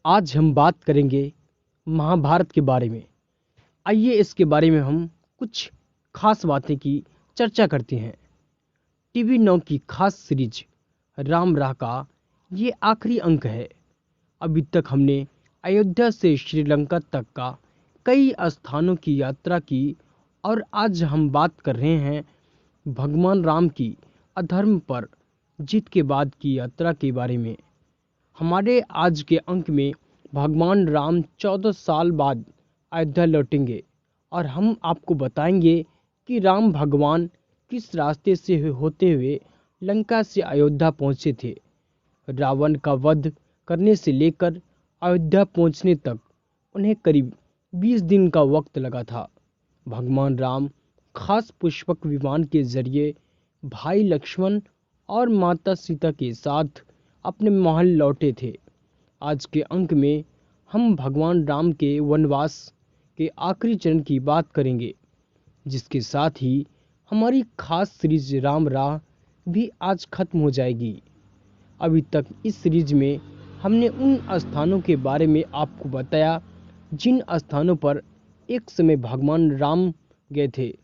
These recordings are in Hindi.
आज हम बात करेंगे महाभारत के बारे में। आइए इसके बारे में हम कुछ खास बातें की चर्चा करते हैं। टीवी 9 की खास सीरीज राम रहा का ये आखिरी अंक है। अभी तक हमने अयोध्या से श्रीलंका तक का कई स्थानों की यात्रा की और आज हम बात कर रहे हैं भगवान राम की अधर्म पर जीत के बाद की यात्रा के बारे में। हमारे आज के अंक में भगवान राम 14 साल बाद अयोध्या लौटेंगे और हम आपको बताएंगे कि राम भगवान किस रास्ते से होते हुए लंका से अयोध्या पहुंचे थे। रावण का वध करने से लेकर अयोध्या पहुंचने तक उन्हें करीब 20 दिन का वक्त लगा था। भगवान राम खास पुष्पक विमान के जरिए भाई लक्ष्मण और माता सीता के साथ अपने महल लौटे थे। आज के अंक में हम भगवान राम के वनवास के आखिरी चरण की बात करेंगे, जिसके साथ ही हमारी खास सीरीज राम राह भी आज खत्म हो जाएगी। अभी तक इस सीरीज में हमने उन स्थानों के बारे में आपको बताया जिन स्थानों पर एक समय भगवान राम गए थे।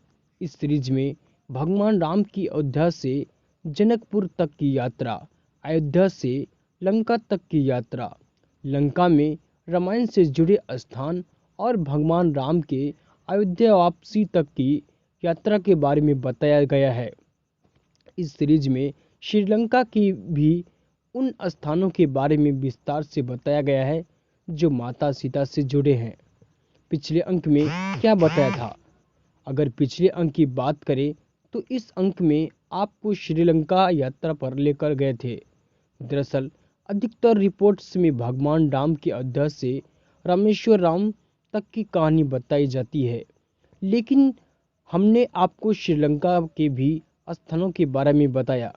इस सीरीज में भगवान राम की अयोध्या से जनकपुर तक की यात्रा, अयोध्या से लंका तक की यात्रा, लंका में रामायण से जुड़े स्थान और भगवान राम के अयोध्या वापसी तक की यात्रा के बारे में बताया गया है। इस सीरीज में श्रीलंका की भी उन स्थानों के बारे में विस्तार से बताया गया है जो माता सीता से जुड़े हैं। पिछले अंक में क्या बताया था? अगर पिछले अंक की बात करें तो इस अंक में आपको श्रीलंका यात्रा पर लेकर गए थे। दरअसल अधिकतर रिपोर्ट्स में भगवान राम के अयोध्या से रामेश्वर राम तक की कहानी बताई जाती है, लेकिन हमने आपको श्रीलंका के भी स्थानों के बारे में बताया।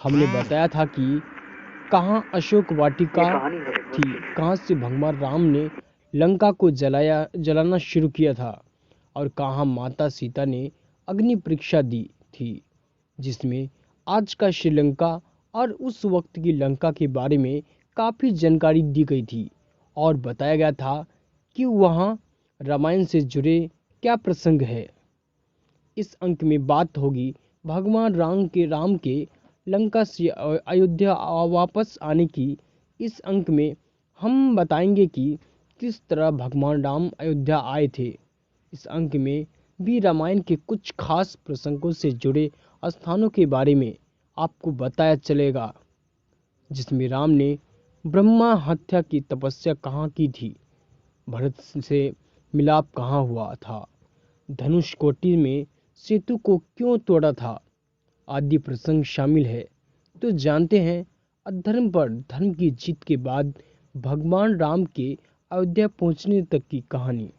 हमने बताया था कि कहाँ अशोक वाटिका थी, कहाँ से भगवान राम ने लंका को जलाना शुरू किया था और कहाँ माता सीता ने अग्नि परीक्षा दी थी, जिसमें आज का श्रीलंका और उस वक्त की लंका के बारे में काफ़ी जानकारी दी गई थी और बताया गया था कि वहाँ रामायण से जुड़े क्या प्रसंग है। इस अंक में बात होगी भगवान राम के लंका से अयोध्या वापस आने की। इस अंक में हम बताएंगे कि किस तरह भगवान राम अयोध्या आए थे। इस अंक में भी रामायण के कुछ खास प्रसंगों से जुड़े स्थानों के बारे में आपको बताया चलेगा, जिसमें राम ने ब्रह्मा हत्या की तपस्या कहाँ की थी, भरत से मिलाप कहाँ हुआ था, धनुष कोटि में सेतु को क्यों तोड़ा था आदि प्रसंग शामिल है। तो जानते हैं अधर्म पर धर्म की जीत के बाद भगवान राम के अयोध्या पहुंचने तक की कहानी।